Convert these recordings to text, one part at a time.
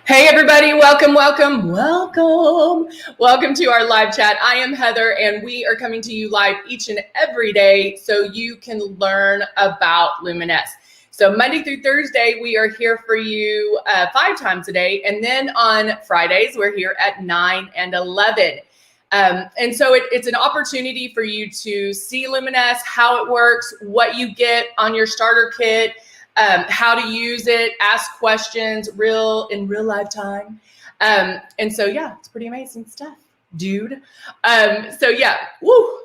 Hey everybody, welcome to our live chat. I am Heather and we are coming to you live each and every day so you can learn about Luminous. So Monday through Thursday, we are here for you 5 times a day. And then on Fridays, we're here at 9 and 11. And so it's an opportunity for you to see Luminous, how it works, what you get on your starter kit, how to use it, ask questions in real life time. And so, yeah, it's pretty amazing stuff, dude. So yeah, woo,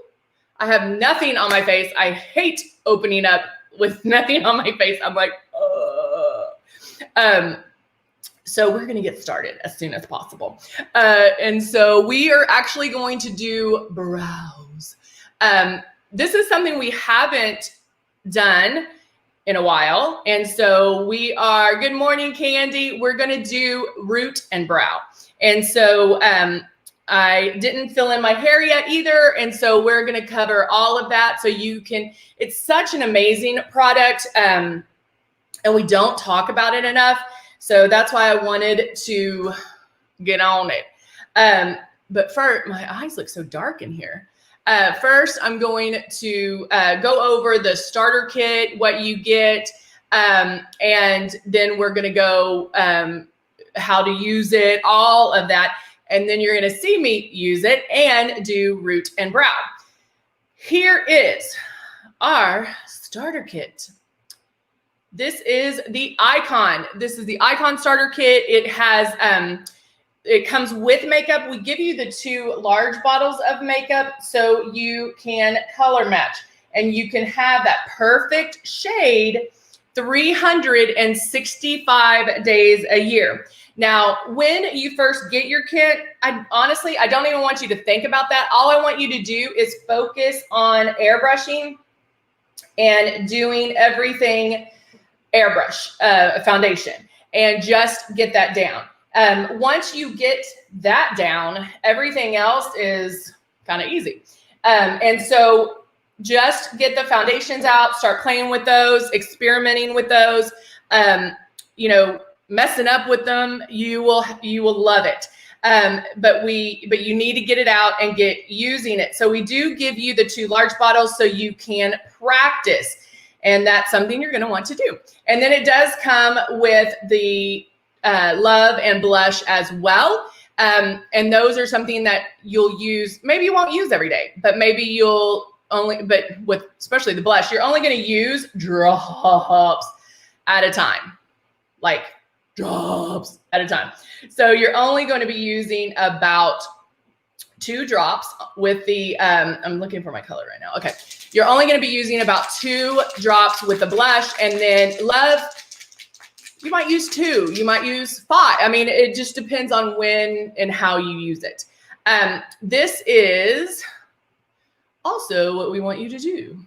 I have nothing on my face. I hate opening up with nothing on my face. I'm like, so we're going to get started as soon as possible. And so we are actually going to do brows. This is something we haven't done in a while. And so we are, good morning, Candy. We're going to do root and brow. And so I didn't fill in my hair yet either. And so we're going to cover all of that. So you can, it's such an amazing product. And we don't talk about it enough. So that's why I wanted to get on it. But first, my eyes look so dark in here. First, I'm going to go over the starter kit, what you get, and then we're going to go how to use it, all of that. And then you're going to see me use it and do root and brow. Here is our starter kit. This is the Icon. This is the Icon starter kit. It has it comes with makeup. We give you the 2 large bottles of makeup so you can color match and you can have that perfect shade 365 days a year. Now, when you first get your kit, I don't even want you to think about that. All I want you to do is focus on airbrushing and doing everything airbrush foundation and just get that down. Once you get that down, everything else is kind of easy. And so just get the foundations out, start playing with those, experimenting with those, messing up with them. You will love it. But you need to get it out and get using it. So we do give you the 2 large bottles so you can practice. And that's something you're going to want to do. And then it does come with the Love and Blush as well. And those are something that you'll use, maybe you won't use every day, but maybe but with especially the blush, you're only going to use drops at a time, like drops at a time. So you're only going to be using about 2 drops with the, I'm looking for my color right now. Okay. You're only going to be using about 2 drops with the blush, and then Love, you might use 2, you might use 5. I mean, it just depends on when and how you use it. This is also what we want you to do.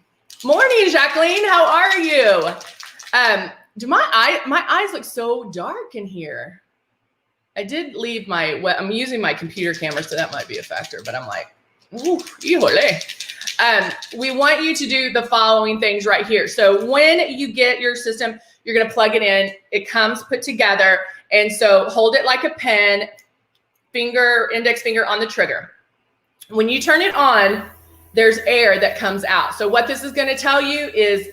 Morning, Jacqueline, how are you? Do my eyes look so dark in here? I did leave I'm using my computer camera, so that might be a factor, but I'm like, ooh, híjole. We want you to do the following things right here. So when you get your system, you're going to plug it in. It comes put together. And so hold it like a pen, index finger on the trigger. When you turn it on, there's air that comes out. So what this is going to tell you is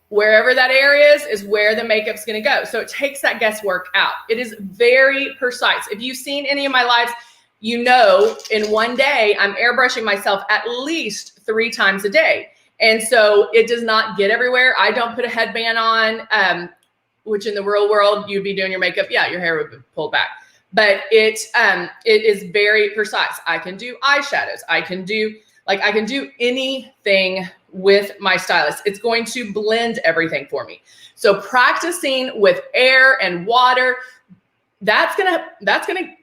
wherever that air is where the makeup's going to go. So it takes that guesswork out. It is very precise. If you've seen any of my lives, you know, in one day, I'm airbrushing myself at least 3 times a day. And so it does not get everywhere. I don't put a headband on, which in the real world, you'd be doing your makeup. Yeah, your hair would be pulled back. But it is very precise. I can do eyeshadows. I can do anything with my stylus. It's going to blend everything for me. So practicing with air and water, that's gonna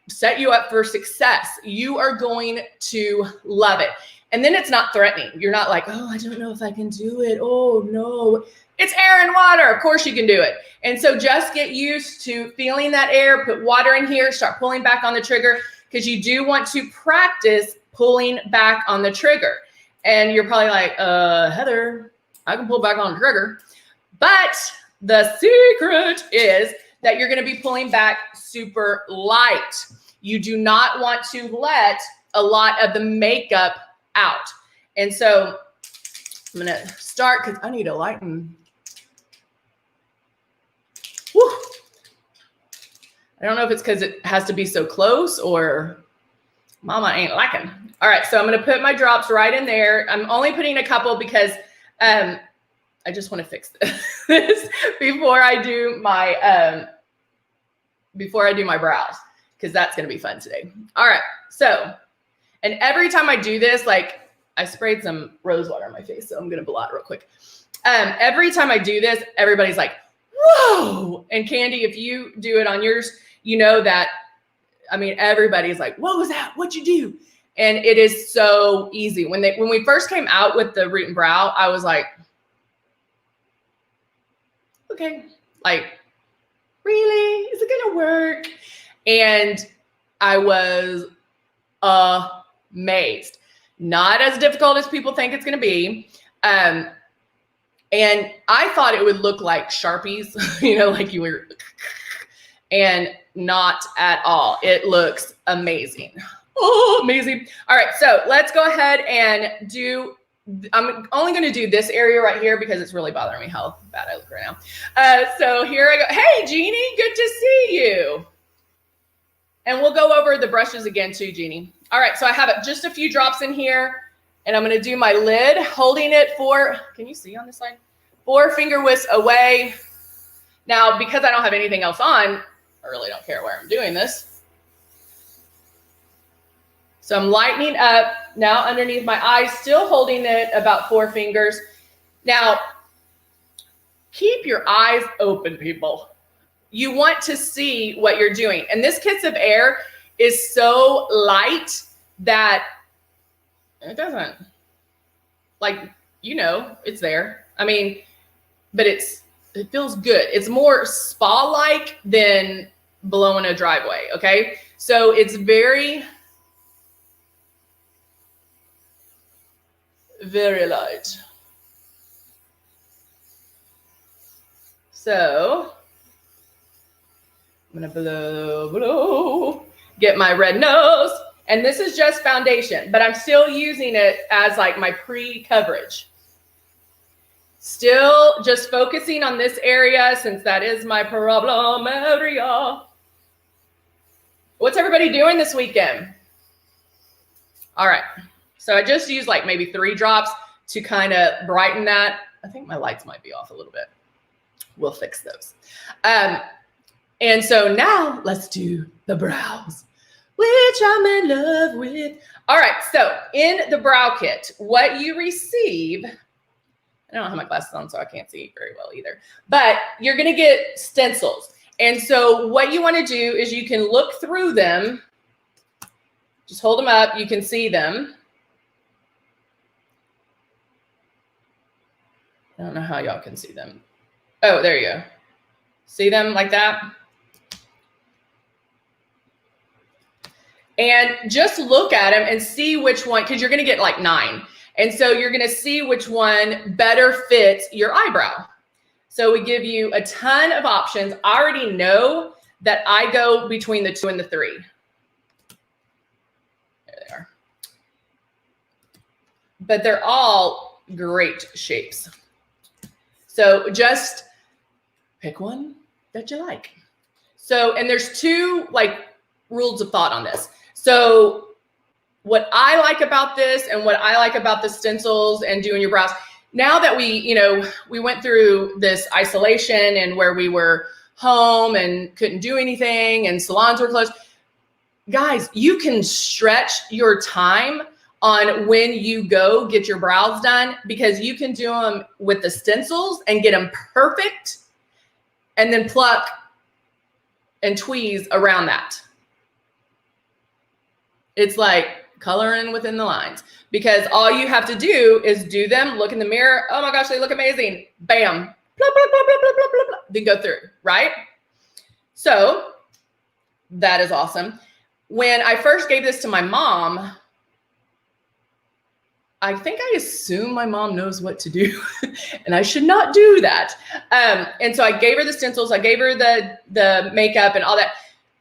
set you up for success. You are going to love it. And then it's not threatening. You're not like, oh, I don't know if I can do it. Oh no, it's air and water. Of course you can do it. And so just get used to feeling that air, put water in here, start pulling back on the trigger, because you do want to practice pulling back on the trigger. And you're probably like, Heather, I can pull back on the trigger. But the secret is that you're going to be pulling back super light. You do not want to let a lot of the makeup out. And so I'm going to start because I need to lighten. Whew. I don't know if it's because it has to be so close or mama ain't liking. All right, so I'm going to put my drops right in there. I'm only putting a couple because I just want to fix this before I do my brows, because that's going to be fun today. All right, so, and every time I do this, like I sprayed some rose water on my face, so I'm going to blot real quick. Every time I do this, everybody's like, whoa. And Candy, if you do it on yours, you know that, I mean, everybody's like, what was that? What'd you do? And it is so easy. When we first came out with the root and brow, I was like, okay, like, really? Is it gonna work? And I was amazed. Not as difficult as people think it's gonna be. And I thought it would look like Sharpies, you know, like you were, and not at all. It looks amazing. Oh, amazing. All right, so let's go ahead and do, I'm only going to do this area right here because it's really bothering me how bad I look right now. So here I go. Hey, Jeannie, good to see you. And we'll go over the brushes again too, Jeannie. All right, so I have just a few drops in here, and I'm going to do my lid, holding it for, can you see on this side? 4 finger whisks away. Now, because I don't have anything else on, I really don't care where I'm doing this. So I'm lightening up now underneath my eyes, still holding it about 4 fingers. Now, keep your eyes open, people. You want to see what you're doing. And this Kiss of Air is so light that it doesn't, like, you know, it's there. I mean, but it feels good. It's more spa-like than blowing a driveway, okay? So it's very, very light. So I'm gonna blow, get my red nose. And this is just foundation, but I'm still using it as like my pre-coverage. Still just focusing on this area since that is my problem area. What's everybody doing this weekend? All right. So I just used like maybe 3 drops to kind of brighten that. I think my lights might be off a little bit. We'll fix those. And so now let's do the brows, which I'm in love with. All right. So in the brow kit, what you receive, I don't have my glasses on, so I can't see very well either. But you're going to get stencils. And so what you want to do is you can look through them. Just hold them up. You can see them. I don't know how y'all can see them. Oh, there you go. See them like that? And just look at them and see which one, because you're going to get like 9. And so you're going to see which one better fits your eyebrow. So we give you a ton of options. I already know that I go between the 2 and the 3. There they are. But they're all great shapes. So just pick one that you like. So, and there's 2 like rules of thought on this. So what I like about this and what I like about the stencils and doing your brows, now that we went through this isolation and where we were home and couldn't do anything and salons were closed, guys, you can stretch your time on when you go get your brows done, because you can do them with the stencils and get them perfect and then pluck and tweeze around that. It's like coloring within the lines, because all you have to do is do them, look in the mirror. Oh my gosh, they look amazing. Bam. Blah, blah, blah, blah, blah, blah, blah, blah. Then go through, right? So that is awesome. When I first gave this to my mom, I think I assume my mom knows what to do and I should not do that. And so I gave her the stencils. I gave her the makeup and all that.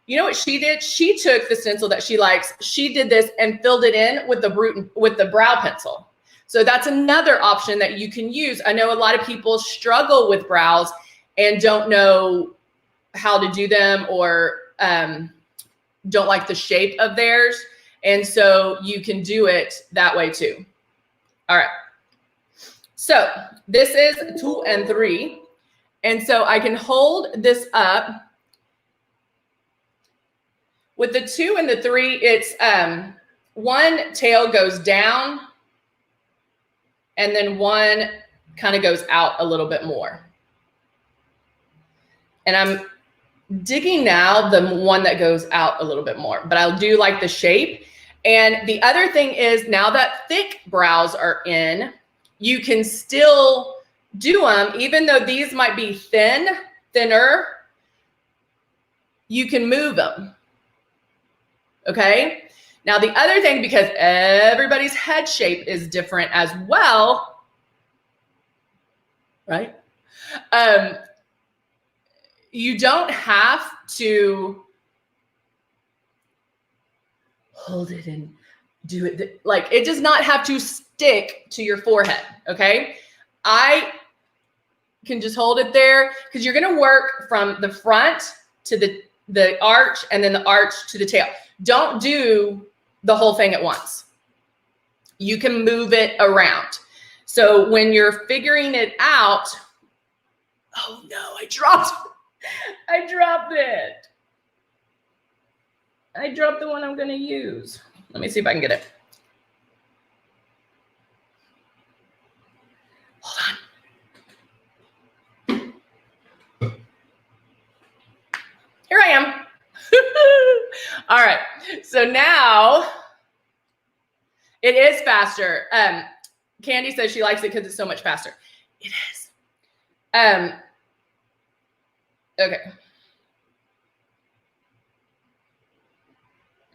You know what she did? She took the stencil that she likes. She did this and filled it in with the brow pencil. So that's another option that you can use. I know a lot of people struggle with brows and don't know how to do them, or don't like the shape of theirs. And so you can do it that way too. All right. So this is 2 and 3. And so I can hold this up. With the 2 and the 3, it's one tail goes down and then one kind of goes out a little bit more. And I'm digging now the one that goes out a little bit more, but I'll do like the shape. And the other thing is, now that thick brows are in, you can still do them, even though these might be thinner, you can move them. Okay. Now the other thing, because everybody's head shape is different as well, right? You don't have to hold it and do it. Like, it does not have to stick to your forehead. Okay. I can just hold it there because you're going to work from the front to the arch and then the arch to the tail. Don't do the whole thing at once. You can move it around. So when you're figuring it out, oh no, I dropped it. I dropped the one I'm going to use. Let me see if I can get it. Hold on. Here I am. All right. So now it is faster. Candy says she likes it because it's so much faster. It is. Okay.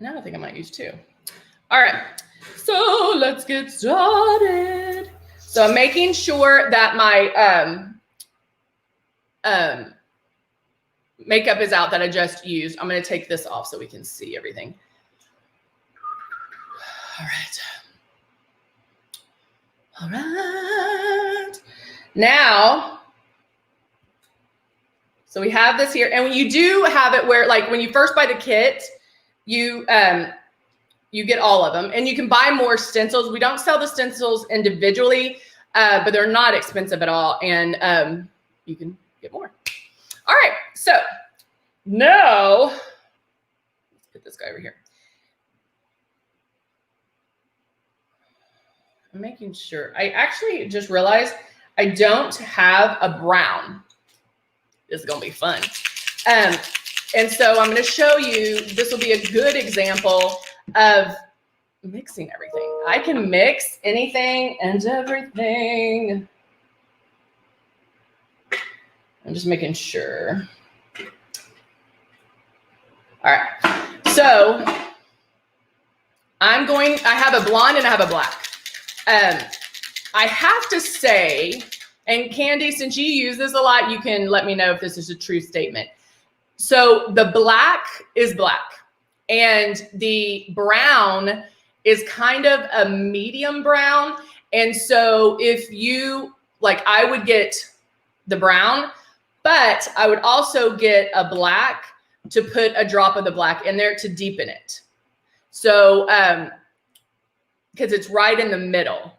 Now I think I might use 2. All right. So let's get started. So I'm making sure that my makeup is out that I just used. I'm going to take this off so we can see everything. All right. All right. Now, so we have this here, and when you do have it where, like, when you first buy the kit, you get all of them, and you can buy more stencils. We don't sell the stencils individually, but they're not expensive at all, and you can get more. All right, so now let's put this guy over here. I'm making sure. I actually just realized I don't have a brown. This is gonna be fun. And so I'm going to show you, this will be a good example of mixing everything. I can mix anything and everything. I'm just making sure. All right. So I have a blonde and I have a black. I have to say, and Candy, since you use this a lot, you can let me know if this is a true statement. So the black is black and the brown is kind of a medium brown. And so if you, like, I would get the brown, but I would also get a black to put a drop of the black in there to deepen it. So, because it's right in the middle.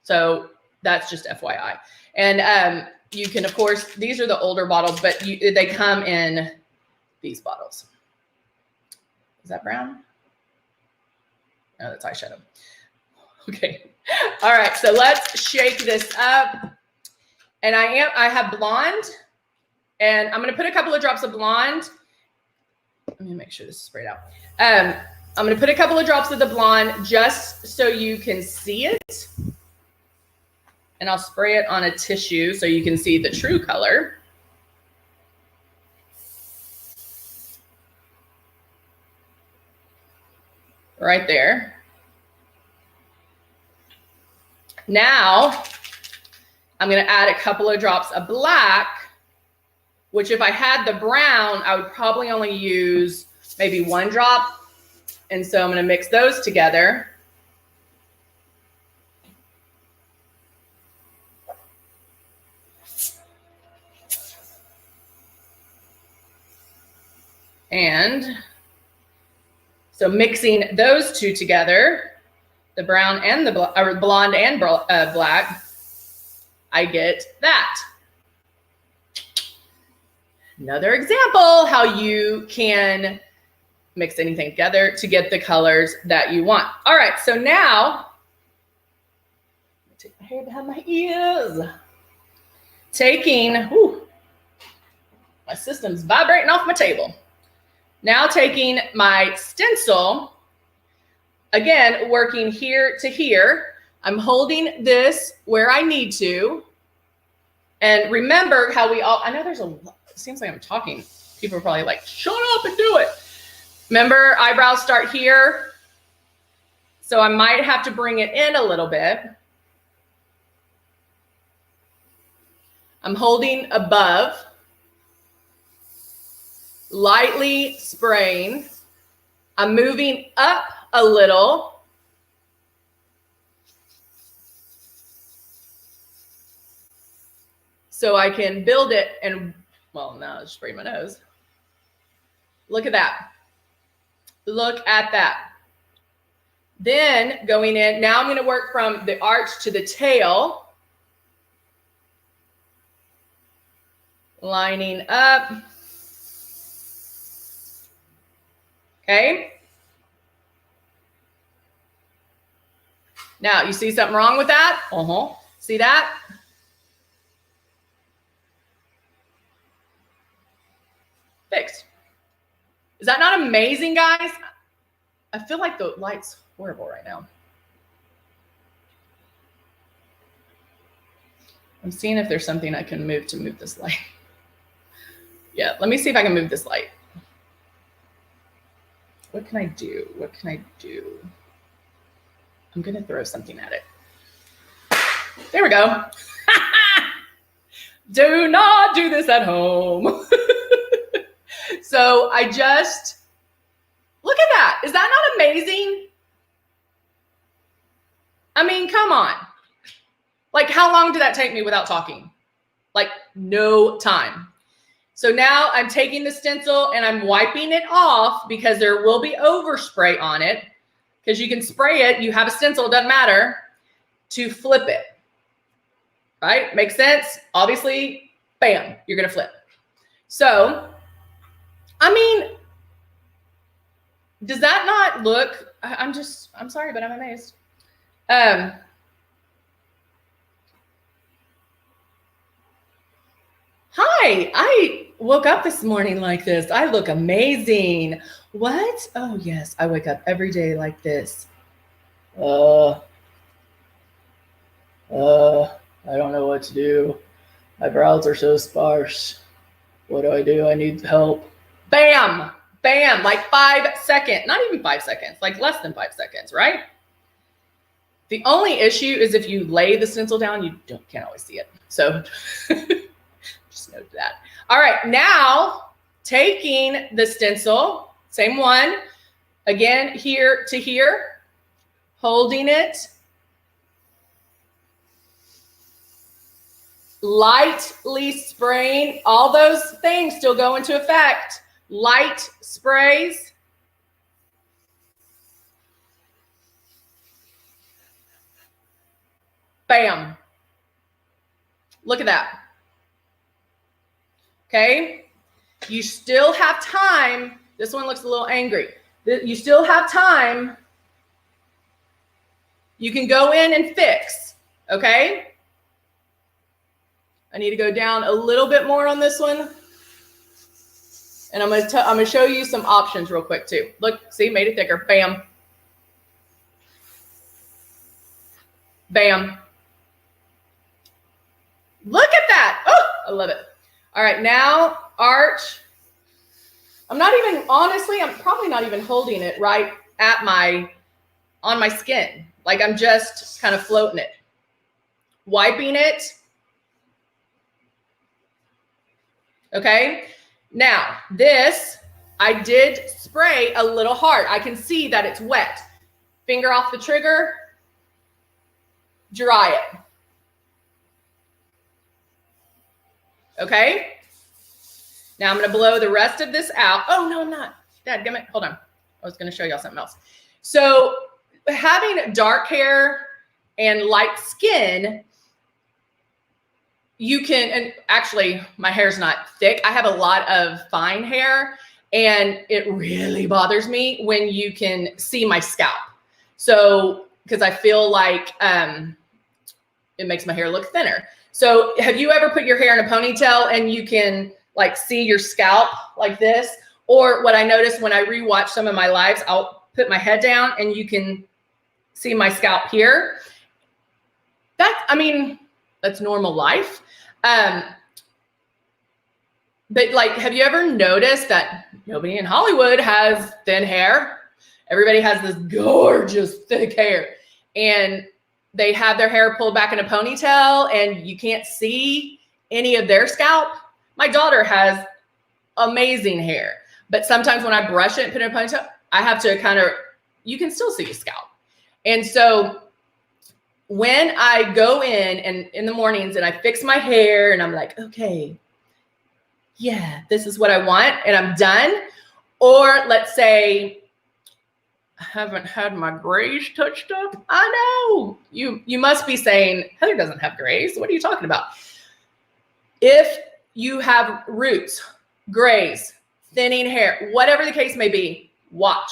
So that's just FYI. And you can, of course, these are the older bottles, but they come in these bottles. Is that brown? No, that's eyeshadow. Okay. All right. So let's shake this up. And I have blonde, and I'm going to put a couple of drops of blonde. Let me make sure this is sprayed out. I'm going to put a couple of drops of the blonde just so you can see it. And I'll spray it on a tissue so you can see the true color. Right there. Now, I'm going to add a couple of drops of black, which if I had the brown, I would probably only use maybe 1 drop. And so I'm going to mix those together. And so mixing those two together, the brown and the blonde and black, I get that. Another example how you can mix anything together to get the colors that you want. All right, so now, take my hair behind my ears. Taking, my system's vibrating off my table. Now taking my stencil, again, working here to here. I'm holding this where I need to. And remember how we all, I know there's it seems like I'm talking. People are probably like, shut up and do it. Remember, eyebrows start here. So I might have to bring it in a little bit. I'm holding above, lightly spraying. I'm moving up a little. So I can build it and, well, now I just spray my nose. Look at that. Look at that. Then going in, now I'm going to work from the arch to the tail. Lining up. Okay. Now, you see something wrong with that? See that? Fixed. Is that not amazing, guys? I feel like the light's horrible right now. I'm seeing if there's something I can move to move this light. Yeah, let me see if I can move this light. What can I do? What can I do? I'm going to throw something at it. There we go. Do not do this at home. So I just, look at that. Is that not amazing? I mean, come on. Like, how long did that take me without talking? Like, no time. So now I'm taking the stencil and I'm wiping it off because there will be overspray on it. Because you can spray it, you have a stencil, it doesn't matter, to flip it. Right? Makes sense? Obviously, bam, you're going to flip. So, I mean, does that not look, I'm sorry, but I'm amazed. Hi, I woke up this morning like this. I look amazing. What? Oh, yes, I wake up every day like this. I don't know what to do. My brows are so sparse. What do? I need help. Bam, bam, like 5 seconds, not even 5 seconds, like less than 5 seconds, right? The only issue is if you lay the stencil down, you can't always see it. So just note that. All right, now taking the stencil, same one, again, here to here, holding it, lightly spraying. All those things still go into effect. Light sprays. Bam. Look at that. Okay. You still have time. This one looks a little angry. You still have time. You can go in and fix. Okay. I need to go down a little bit more on this one. And I'm going to show you some options real quick too. Look, see, made it thicker. Bam. Bam. Look at that. Oh, I love it. All right, now arch. I'm probably not even holding it right at on my skin. Like I'm just kind of floating it. wiping it. Okay. Now this, I did spray a little hard. I can see that it's wet. Finger off the trigger, dry it. Okay. Now I'm going to blow the rest of this out. Oh, no, I'm not. Dadgummit. Hold on. I was going to show y'all something else. So having dark hair and light skin, you can, and actually my hair's not thick. I have a lot of fine hair and it really bothers me when you can see my scalp. So, because I feel like it makes my hair look thinner. So have you ever put your hair in a ponytail and you can like see your scalp like this? Or what I noticed when I rewatch some of my lives, I'll put my head down and you can see my scalp here. I mean, that's normal life. But like, have you ever noticed that nobody in Hollywood has thin hair? Everybody has this gorgeous thick hair and they have their hair pulled back in a ponytail and you can't see any of their scalp. My daughter has amazing hair, but sometimes when I brush it and put it in a ponytail, I have to kind of, you can still see the scalp. And so when I go in the mornings and I fix my hair and I'm like, okay, yeah, this is what I want and I'm done. Or let's say I haven't had my grays touched up. I know you must be saying Heather doesn't have grays. What are you talking about? If you have roots, grays, thinning hair, whatever the case may be, watch.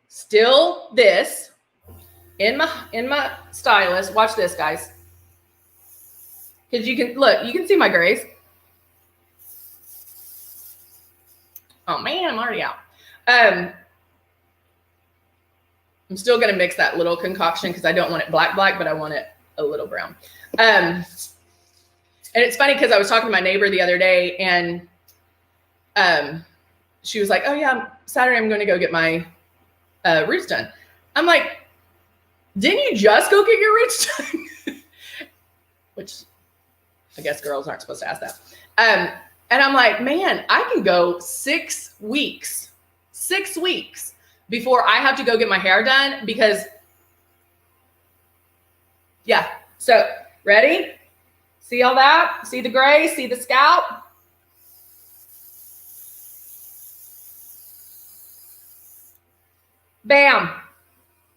Still this in my stylus. Watch this, guys. Because you can look, you can see my grays. Oh man, I'm already out. I'm still going to mix that little concoction because I don't want it black, but I want it a little brown. And it's funny because I was talking to my neighbor the other day and she was like, oh yeah, Saturday I'm going to go get my roots done. I'm like, didn't you just go get your roots done? Which I guess girls aren't supposed to ask that. And I'm like, man, I can go 6 weeks before I have to go get my hair done because, yeah. So ready? See all that? See the gray? See the scalp? Bam,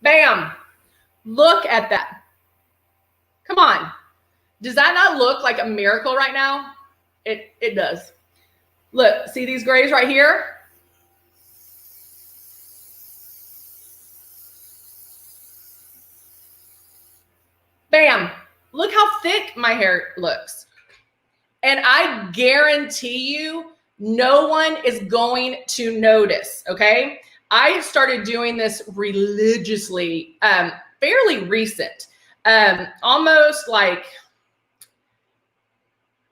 bam. Look at that. Come on. Does that not look like a miracle right now? It does. Look, see these grays right here? Bam. Look how thick my hair looks. And I guarantee you, no one is going to notice, okay? I started doing this religiously, fairly recent, almost like,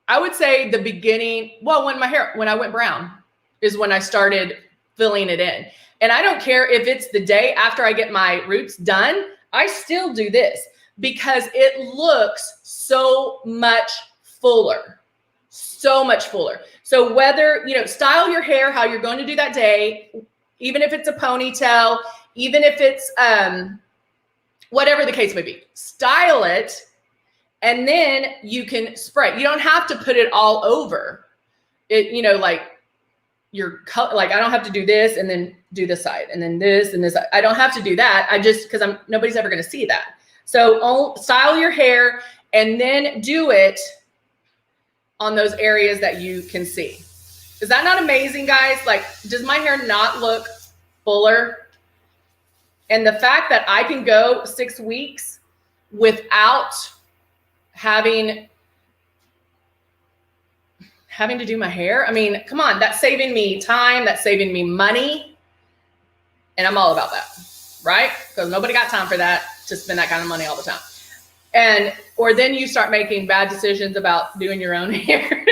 I would say the beginning, well, when I went brown is when I started filling it in. And I don't care if it's the day after I get my roots done, I still do this because it looks so much fuller, so much fuller. So whether, style your hair how you're going to do that day, even if it's a ponytail, even if it's whatever the case may be, style it. And then you can spray. You don't have to put it all over it, like your color. Like I don't have to do this and then do this side and then this and this side. I don't have to do that. I just, because nobody's ever going to see that. So style your hair and then do it on those areas that you can see. Is that not amazing, guys? Like, does my hair not look fuller? And the fact that I can go 6 weeks without having to do my hair. I mean, come on, that's saving me time, that's saving me money. And I'm all about that, right? Because nobody got time for that, to spend that kind of money all the time. Or then you start making bad decisions about doing your own hair.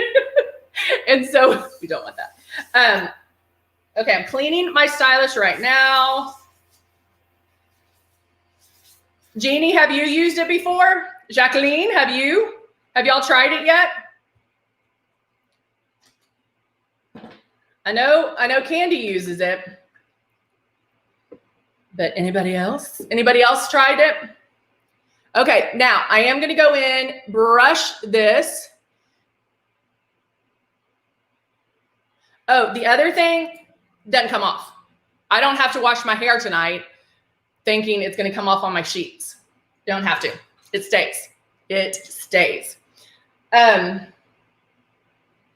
And so we don't want that. Okay, I'm cleaning my stylus right now. Jeannie, have you used it before? Jacqueline, have y'all tried it yet? I know Candy uses it. But anybody else? Anybody else tried it? Okay, now I am going to go in, brush this. Oh, the other thing doesn't come off. I don't have to wash my hair tonight thinking it's going to come off on my sheets. Don't have to. It stays. It stays. All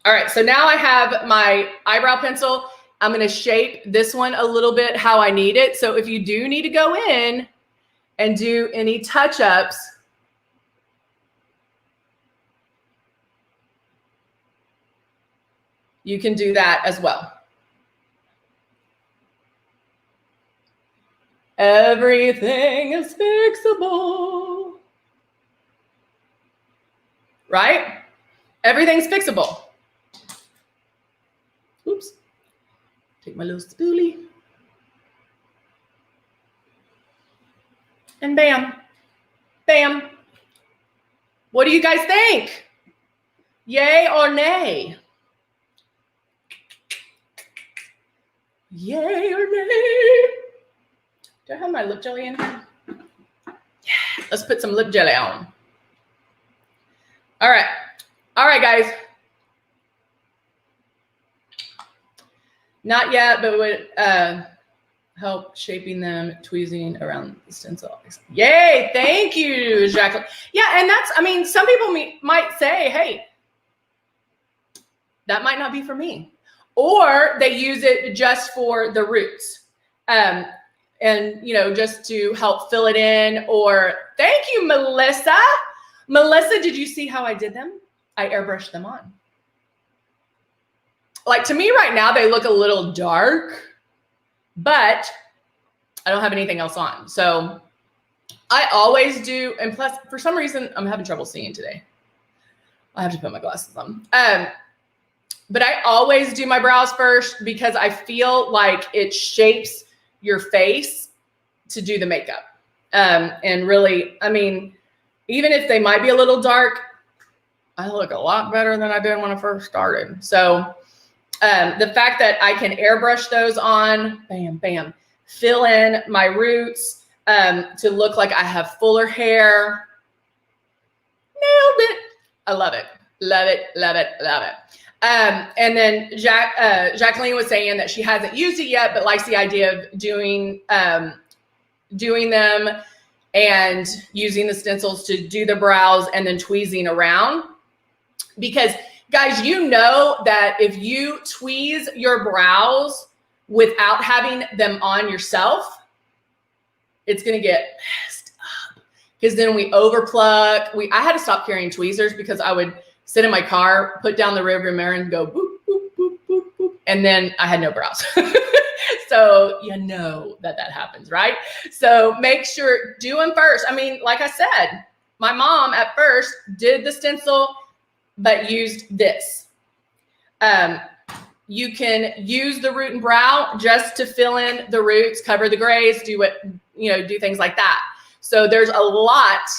right, so now I have my eyebrow pencil. I'm going to shape this one a little bit how I need it. So if you do need to go in and do any touch-ups, you can do that as well. Everything is fixable. Right? Everything's fixable. Oops. Take my little spoolie. And bam. Bam. What do you guys think? Yay or nay? Yay or nay? Do I have my lip jelly in here? Yeah, let's put some lip jelly on. All right. All right, guys. Not yet, but would help shaping them, tweezing around the stencil. Yay, thank you, Jacqueline. Yeah, and that's, I mean, some people might say, hey, that might not be for me. Or they use it just for the roots. And, you know, just to help fill it in. Or thank you, Melissa. Melissa, did you see how I did them? I airbrushed them on. Like, to me right now, they look a little dark, but I don't have anything else on. So I always do. And plus, for some reason, I'm having trouble seeing today. I have to put my glasses on. But I always do my brows first because I feel like it shapes your face to do the makeup. And really, I mean, even if they might be a little dark, I look a lot better than I did when I first started. So the fact that I can airbrush those on, bam, bam, fill in my roots to look like I have fuller hair. Nailed it. I love it. Love it, love it, love it. And then Jacqueline was saying that she hasn't used it yet, but likes the idea of doing them and using the stencils to do the brows and then tweezing around. Because guys, you know that if you tweeze your brows without having them on yourself, it's going to get messed up. Because then we overpluck. I had to stop carrying tweezers because I would sit in my car, put down the rearview mirror and go boop, boop, boop, boop, boop. And then I had no brows. So you know that happens, right? So make sure, do them first. I mean, like I said, my mom at first did the stencil, but used this. You can use the root and brow just to fill in the roots, cover the grays, do things like that. So there's a lot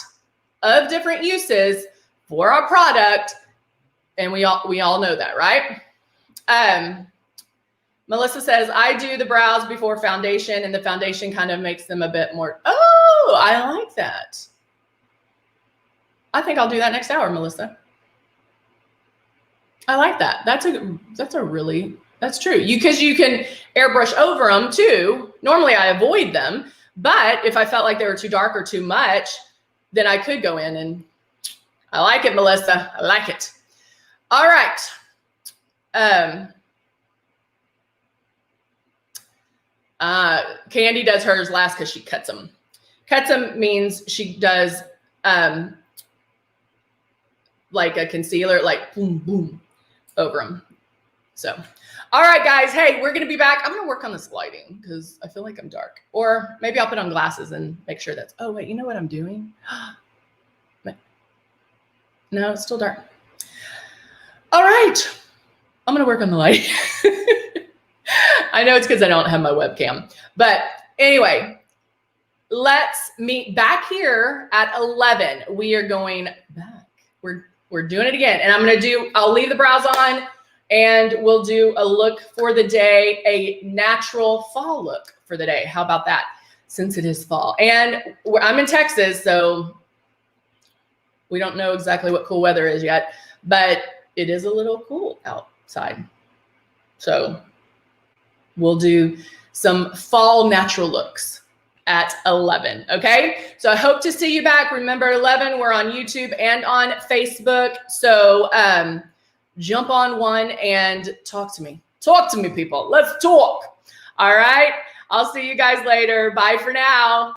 of different uses for our product, and we all know that, right? Melissa says, I do the brows before foundation, and the foundation kind of makes them a bit more, oh, I like that. I think I'll do that next hour, Melissa. I like that. That's true. Because you can airbrush over them too. Normally I avoid them, but if I felt like they were too dark or too much, then I could go in and I like it, Melissa. I like it. All right. Candy does hers last because she cuts them. Cuts them means she does like a concealer, like boom, boom over them. So, all right, guys. Hey, we're going to be back. I'm going to work on this lighting because I feel like I'm dark. Or maybe I'll put on glasses and make sure that's, oh, wait, you know what I'm doing? No, it's still dark. All right. I'm going to work on the light. I know it's because I don't have my webcam. But anyway, let's meet back here at 11. We are going back. We're doing it again. And I'll leave the brows on and we'll do a look for the day, a natural fall look for the day. How about that? Since it is fall. And I'm in Texas, so we don't know exactly what cool weather is yet, but it is a little cool outside. So we'll do some fall natural looks at 11. Okay. So I hope to see you back. Remember 11, we're on YouTube and on Facebook. So jump on one and talk to me. Talk to me, people. Let's talk. All right. I'll see you guys later. Bye for now.